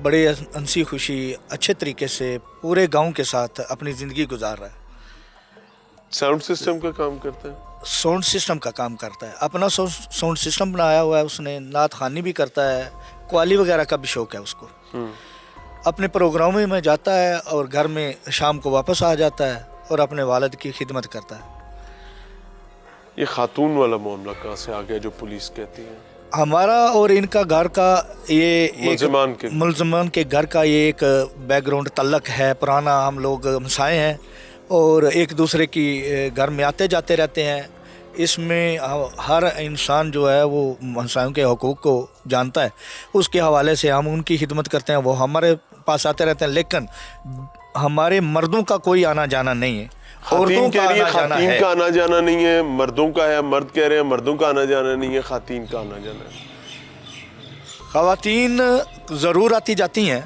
बड़े हंसी खुशी अच्छे तरीके से पूरे गांव के साथ अपनी ज़िंदगी गुजार रहा है। साउंड सिस्टम का काम करता है? साउंड सिस्टम का काम करता है, अपना साउंड सिस्टम बनाया हुआ है उसने, नात खानी भी करता है, कव्वाली वगैरह का भी शौक़ है उसको। अपने प्रोग्रामों में जाता है और घर में शाम को वापस आ जाता है और अपने वालिद की खिदमत करता है। ये खातून वाला मामला कहाँ से आ गया जो पुलिस कहती है? हमारा और इनका घर का ये मुलजमान के घर का ये एक बैकग्राउंड तल्लक है पुराना। हम लोग हमसाए हैं और एक दूसरे की घर में आते जाते रहते हैं। इसमें हर इंसान जो है वो हमसायों के हकूक़ को जानता है, उसके हवाले से हम उनकी खिदमत करते हैं, वो हमारे पास आते रहते हैं। लेकिन हमारे मर्दों का कोई आना जाना नहीं है, औरतों का आना जाना है। खातून का आना जाना नहीं है, मर्दों का है। मर्द कह रहे हैं मर्दों का आना जाना नहीं है, खातून का आना जाना है। ख़वातीन ज़रूर आती जाती हैं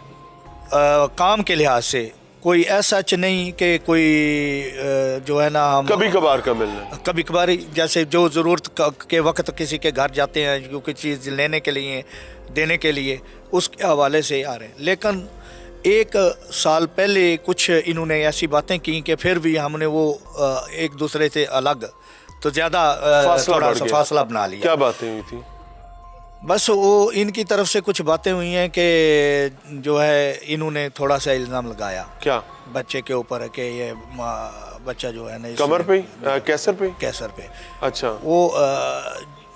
काम के लिहाज से, कोई ऐसा नहीं कि कोई जो है ना हम कभी कभार का मिलना है। कभी कभार जैसे जो ज़रूरत के वक्त किसी के घर जाते हैं क्योंकि चीज़ लेने के लिए देने के लिए, उसके हवाले से आ रहे हैं। लेकिन 1 साल पहले कुछ इन्होंने ऐसी बातें की कि फिर भी हमने वो एक दूसरे से अलग तो ज़्यादा थोड़ा सा फासला बना लिया। क्या बातें हुई थी? बस वो इनकी तरफ से कुछ बातें हुई हैं कि जो है इन्होंने थोड़ा सा इल्ज़ाम लगाया क्या बच्चे के ऊपर कि ये बच्चा जो है ना कमर पे कैसर पे। अच्छा, वो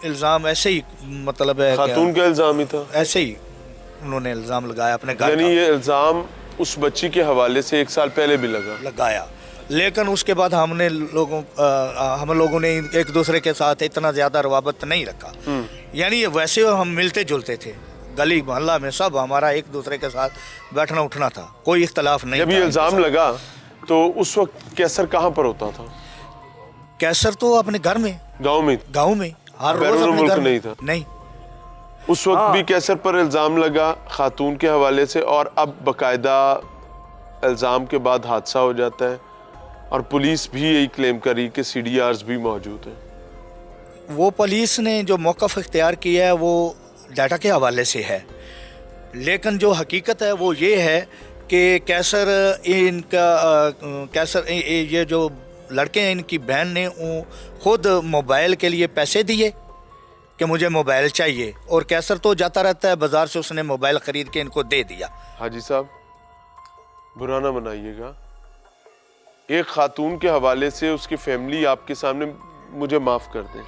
इल्ज़ाम ऐसे ही मतलब है खातून का इल्ज़ाम ही था, ऐसे ही उन्होंने इल्ज़ाम लगाया अपने घर। यानी ये इल्ज़ाम उस बच्ची के हवाले से 1 साल पहले भी लगाया। लेकिन उसके बाद हम लोगों ने एक दूसरे के साथ इतना ज़्यादा रवाबत नहीं रखा। यानी वैसे हम मिलते जुलते थे, गली मोहल्ला में सब हमारा एक दूसरे के साथ बैठना उठना था, कोई इख्तलाफ नहीं। जब ये इल्ज़ाम लगा तो उस वक्त कैसर कहाँ पर होता था? कैसर तो अपने घर में, गाँव में हर रोज अपने घर नहीं था। नहीं, उस वक्त भी कैसर पर इल्ज़ाम लगा खातून के हवाले से, और अब बाकायदा इल्ज़ाम के बाद हादसा हो जाता है और पुलिस भी यही क्लेम करी कि CDRs भी मौजूद हैं। वो पुलिस ने जो मौक़िफ़ इख्तियार किया है वो डाटा के हवाले से है, लेकिन जो हकीकत है वो ये है कि कैसर ये जो लड़के हैं इनकी बहन ने खुद मोबाइल के लिए पैसे दिए कि मुझे मोबाइल चाहिए, और कैसर तो जाता रहता है बाज़ार से, उसने मोबाइल ख़रीद के इनको दे दिया। हाजी साहब बुरा ना मनाइएगा, एक खातून के हवाले से उसकी फैमिली आपके सामने, मुझे माफ़ कर दें,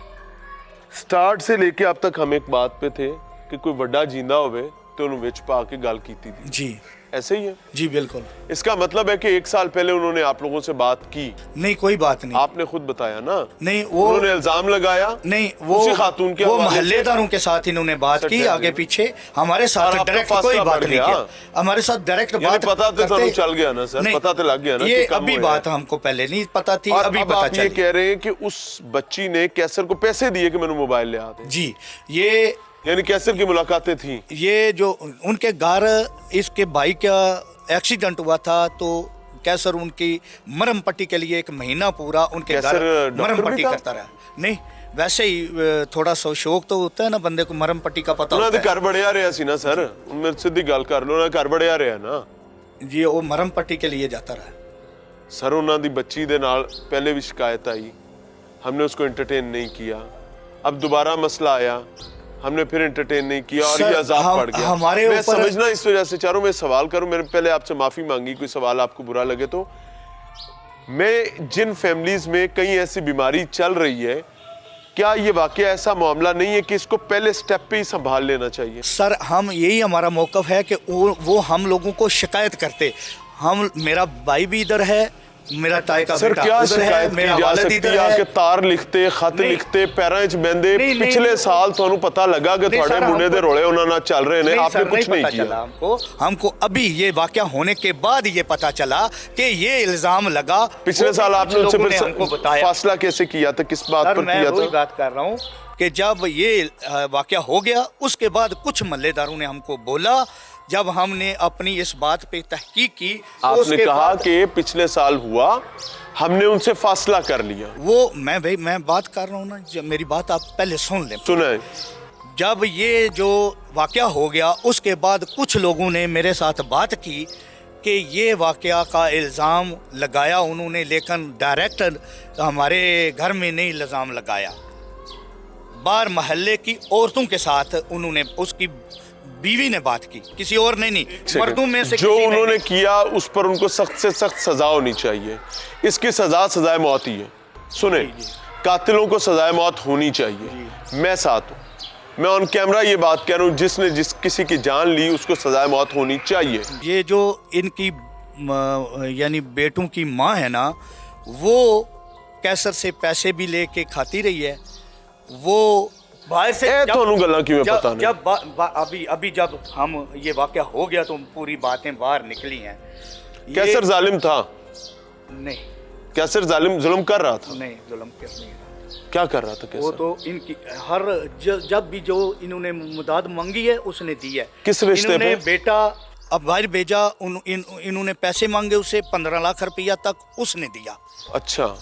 स्टार्ट से लेके अब तक हम एक बात पे थे कि कोई बड़ा जींदा होवे तो उन्होंने विच पा के गल की थी। जी ऐसे ही है? जी बिल्कुल। इसका मतलब है कि 1 साल पहले उन्होंने आप लोगों से बात की? नहीं, कोई बात नहीं। आपने खुद बताया ना? नहीं, वो उन्होंने इल्जाम लगाया? नहीं, वो खातून के मोहल्लेदारों के साथ इन्होंने बात की, आगे पीछे हमारे साथ डायरेक्ट कोई बात नहीं किया। हमारे साथ डायरेक्ट बात पता तो चल गया ना सर, पता तो लग गया ना? ये अभी बात हमको पहले नहीं पता थी, अभी पता चली। ये कह रहे हैं कि उस बच्ची ने कैसर को पैसे दिए कि मैंने मोबाइल ले आते। जी, ये यानी कैसर की मुलाकातें थी। ये जो उनके घर इसके भाई का एक्सीडेंट हुआ था तो कैसर उनकी मरहम पट्टी के लिए 1 महीना पूरा उनके घर मरहम पट्टी करता रहा। नहीं, वैसे ही थोड़ा सा शौक तो होता है ना बंदे को, मरहम पट्टी का पता होता है। घर बढ़िया रहा सी ना सर, उनमें सीधी गल कर लो ना, घर बढ़िया रहा ना जी, वो मरहम पट्टी के लिए जाता रहा। सर उन्होंने बच्ची दे नाल पहले भी शिकायत आई, हमने उसको एंटरटेन नहीं किया, अब दोबारा मसला आया, हमने फिर एंटरटेन नहीं किया और ये अजाब पड़ गया। मैं समझना इस वजह से चारों में सवाल करूं, मैंने पहले आपसे माफी मांगी, कोई सवाल आपको बुरा लगे तो। मैं जिन फैमिलीज में कहीं ऐसी बीमारी चल रही है, क्या ये वाकया ऐसा मामला नहीं है कि इसको पहले स्टेप पे ही संभाल लेना चाहिए? सर हम यही हमारा मौक़िफ़ है कि वो हम लोगों को शिकायत करते, मेरा भाई भी इधर है, मेरा ताई का बेटा उधर है, मेरा वालिद इधर है। कि तार लिखते, खत लिखते, पैरां च बंदे, पिछले साल ਤੁਹਾਨੂੰ पता लगा कि ਤੁਹਾਡੇ ਮੁੰਡੇ ਦੇ ਰੋਲੇ ਉਹਨਾਂ ਨਾਲ ਚੱਲ ਰਹੇ ਨੇ, आपने कुछ नहीं किया। हमको अभी ये वाकया होने के बाद ये पता चला कि ये इल्जाम लगा। पिछले साल आपने उनसे फिर फासला कैसे किया था, किस बात पर किया था? मैं बात कर रहा हूँ कि जब ये वाकया हो गया उसके बाद कुछ महल्लेदारों ने हमको बोला, جب ہم نے اپنی اس بات پہ تحقیق کی آپ اس نے کے کہا بعد- کہ پچھلے سال ہوا، ہم نے ان سے فاصلہ کر لیا. وہ میں بات کر رہا ہوں نا، جب میری بات آپ پہلے سن لیں. سنیں. جب یہ جو واقعہ ہو گیا اس کے بعد کچھ لوگوں نے میرے ساتھ بات کی کہ یہ واقعہ کا الزام لگایا انہوں نے، لیکن ڈائریکٹ ہمارے گھر میں نہیں الزام لگایا، باہر محلے کی عورتوں کے ساتھ انہوں نے، اس کی بیوی نے بات کی، کسی اور نے نہیں، مردوں میں سے جو کسی نے انہوں نے نہیں۔ کیا اس پر ان کو سخت سے سخت سزا ہونی چاہیے. اس کی سزا سزائے موت ہی ہے. سنیں، قاتلوں کو سزائے موت ہونی چاہیے. میں ساتھ ہوں، میں آن کیمرہ یہ بات کہہ رہا ہوں، جس نے کسی کی جان لی اس کو سزائے موت ہونی چاہیے. یہ جو ان کی یعنی بیٹوں کی ماں ہے نا، وہ کیسر سے پیسے بھی لے کے کھاتی رہی ہے. وہ باہر سے تھانوں گلاں کی میں پتہ نہیں. جب ابھی جب ہم یہ واقعہ ہو گیا تو پوری باتیں باہر نکلی ہیں. کیسر ظالم تھا؟ نہیں، کیسر ظلم کر رہا تھا؟ نہیں، ظلم نہیں. کیا کر رہا تھا وہ کیسر؟ تو ان کی ہر جب بھی جو انہوں نے مداد مانگی ہے اس نے دی ہے. کس رشتے انہوں نے پہ؟ بیٹا اب باہر بھیجا، انہوں نے پیسے مانگے اسے 15 لاکھ روپیہ تک اس نے دیا. اچھا.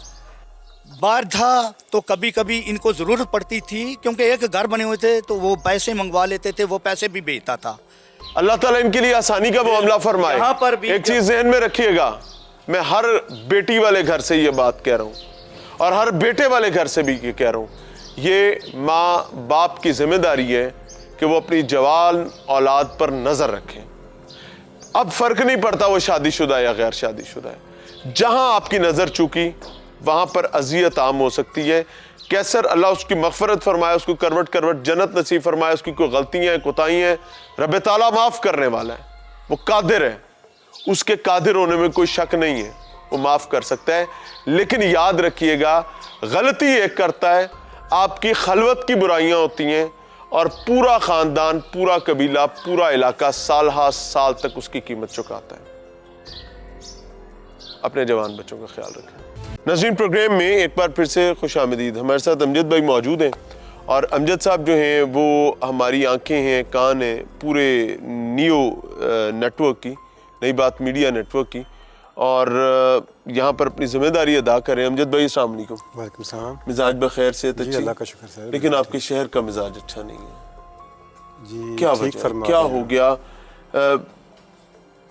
باہر تھا تو کبھی کبھی ان کو ضرورت پڑتی تھی، کیونکہ ایک گھر بنے ہوئے تھے تو وہ پیسے منگوا لیتے تھے، وہ پیسے بھی بھیجتا تھا. اللہ تعالیٰ ان کے لیے آسانی کا معاملہ فرمائے. یہاں پر بھی ایک چیز ذہن میں رکھیے گا، میں ہر بیٹی والے گھر سے یہ بات کہہ رہا ہوں اور ہر بیٹے والے گھر سے بھی یہ کہہ رہا ہوں، یہ ماں باپ کی ذمہ داری ہے کہ وہ اپنی جوان اولاد پر نظر رکھیں. اب فرق نہیں پڑتا وہ شادی شدہ یا غیر شادی شدہ ہے. جہاں آپ کی نظر چوکی وہاں پر اذیت عام ہو سکتی ہے. کیسر اللہ اس کی مغفرت فرمائے، اس کو کروٹ جنت نصیب فرمائے. اس کی کوئی غلطیاں ہیں، کوتاہیاں ہیں، رب تعالیٰ معاف کرنے والا ہے، وہ قادر ہے، اس کے قادر ہونے میں کوئی شک نہیں ہے، وہ معاف کر سکتا ہے. لیکن یاد رکھیے گا، غلطی ایک کرتا ہے، آپ کی خلوت کی برائیاں ہوتی ہیں اور پورا خاندان، پورا قبیلہ، پورا علاقہ سال ہا سال تک اس کی قیمت چکاتا ہے. اپنے جوان بچوں کا خیال رکھیں. ناظرین، پروگرام میں ایک بار پھر سے خوش آمدید. ہمارے ساتھ امجد بھائی موجود ہیں اور امجد صاحب جو ہیں وہ ہماری آنکھیں ہیں، کان ہیں پورے نیو نیٹ ورک کی، نئی بات میڈیا نیٹ ورک کی، اور یہاں پر اپنی ذمہ داری ادا کریں. امجد بھائی السلام علیکم. وعلیکم السلام. مزاج بخیر سے جی اللہ کا شکر صاحب. لیکن آپ کے شہر کا مزاج اچھا نہیں ہے. جی کیا ٹھیک وجہ، فرما کیا رہے ہیں ہو گیا؟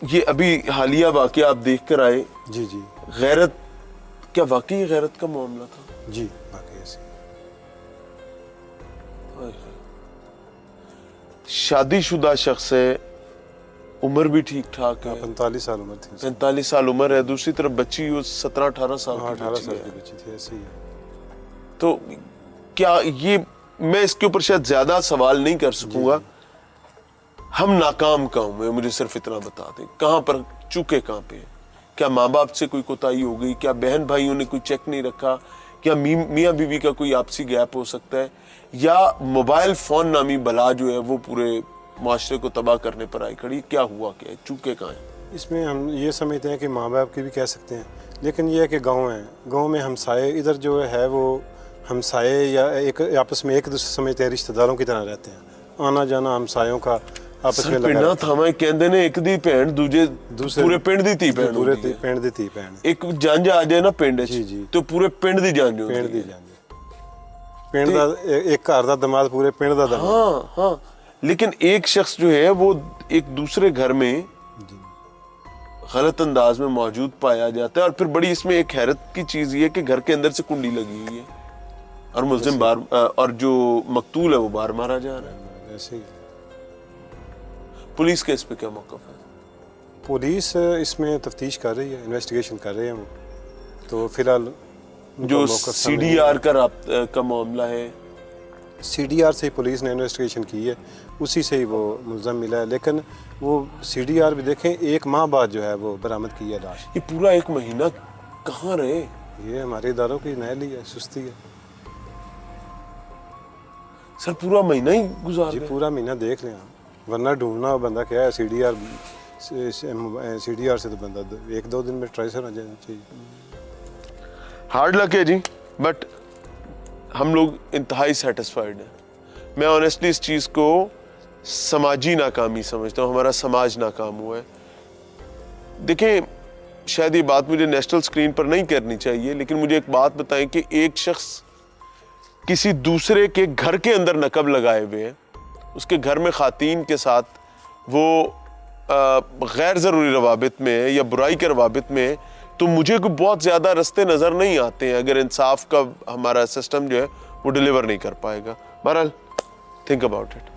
یہ ابھی حالیہ واقعہ آپ دیکھ کر آئے، جی جی غیرت، کیا واقعی غیرت کا معاملہ تھا؟ جی واقعی ایسے. شادی شدہ شخص ہے، عمر بھی ٹھیک ٹھاک ہے، 45 سال عمر تھی. 45 سال عمر ہے. دوسری طرف بچی 17-18 سال کی 18 بچی سال ہے. کی بچی تھی. ایسے ہی ہے. تو کیا یہ، میں اس کے اوپر شاید زیادہ سوال نہیں کر سکوں گا. ہم ناکام قوم ہیں، مجھے صرف اتنا بتا دیں کہاں پر چوکے کہاں پہ ہیں. کیا ماں باپ سے کوئی کوتاہی ہو گئی؟ کیا بہن بھائیوں نے کوئی چیک نہیں رکھا؟ کیا میاں بیوی کا کوئی آپسی گیپ ہو سکتا ہے؟ یا موبائل فون نامی بلا جو ہے وہ پورے معاشرے کو تباہ کرنے پر آئی کھڑی؟ کیا ہوا، کیا ہے، چوکے کہاں ہیں؟ اس میں ہم یہ سمجھتے ہیں کہ ماں باپ کی بھی کہہ سکتے ہیں، لیکن یہ ہے کہ گاؤں ہے، گاؤں میں ہمسائے ادھر جو ہے وہ ہمسائے یا ایک آپس میں ایک دوسرے سمجھتے ہیں، رشتہ داروں کی طرح رہتے ہیں. آنا جانا ہمسایوں کا آپس میں لگا پنڈا تھاواں کہندے نے ایک دی بھین دوجے پورے پنڈ دی تھی بہن پورے ہوندی ہے. پنڈ دی تھی بہن. ایک جنج آ جائے نا پنڈ جی جی. تو پورے پنڈ دی جنج ہوندی پنڈ دی ہے. جانجی. پنڈ دا ایک گھر دا دماد پورے پنڈ دا دماد. ہاں ہاں. لیکن ایک شخص جو ہے وہ ایک دوسرے گھر میں غلط انداز میں موجود پایا جاتا ہے. اور پھر بڑی اس میں ایک حیرت کی چیز یہ ہے کہ گھر کے اندر سے کنڈی لگی ہوئی ہے اور ملزم باہر، اور جو مقتول ہے وہ باہر مارا جا رہا ہے. ایسے ہی. پولیس کا اس پہ کیا موقف ہے؟ پولیس اس میں تفتیش کر رہی ہے، انویسٹیگیشن کر رہے ہیں وہ. تو فی الحال جو سی ڈی آر کا معاملہ ہے، سی ڈی آر سے ہی پولیس نے انویسٹیگیشن کی ہے، اسی سے ہی وہ ملزم ملا ہے. لیکن وہ سی ڈی آر بھی دیکھیں 1 ماہ بعد جو ہے وہ برآمد کی ہے لاش. یہ پورا 1 مہینہ کہاں رہے؟ یہ ہمارے اداروں کی نہلی ہے، سستی ہے. سر پورا مہینہ ہی گزار جی گیا؟ پورا مہینہ دیکھ لیں آپ، ورنہ ڈھونڈنا ہو بندہ کیا ہے. سی ڈی آر سے تو بندہ 1-2 دن میں ٹریسر آ جانا چاہیے. ہارڈ لک ہے جی، بٹ ہم لوگ انتہائی سیٹسفائیڈ ہیں. میں آنیسٹلی اس چیز کو سماجی ناکامی سمجھتا ہوں, ہمارا سماج ناکام ہوا ہے. دیکھیں شاید یہ بات مجھے نیشنل سکرین پر نہیں کرنی چاہیے, لیکن مجھے ایک بات بتائیں کہ ایک شخص کسی دوسرے کے گھر کے اندر نقب لگائے ہوئے ہیں, اس کے گھر میں خواتین کے ساتھ وہ غیر ضروری روابط میں ہے یا برائی کے روابط میں ہے, تو مجھے کوئی بہت زیادہ رستے نظر نہیں آتے ہیں اگر انصاف کا ہمارا سسٹم جو ہے وہ ڈیلیور نہیں کر پائے گا. بہرحال تھنک اباؤٹ اٹ.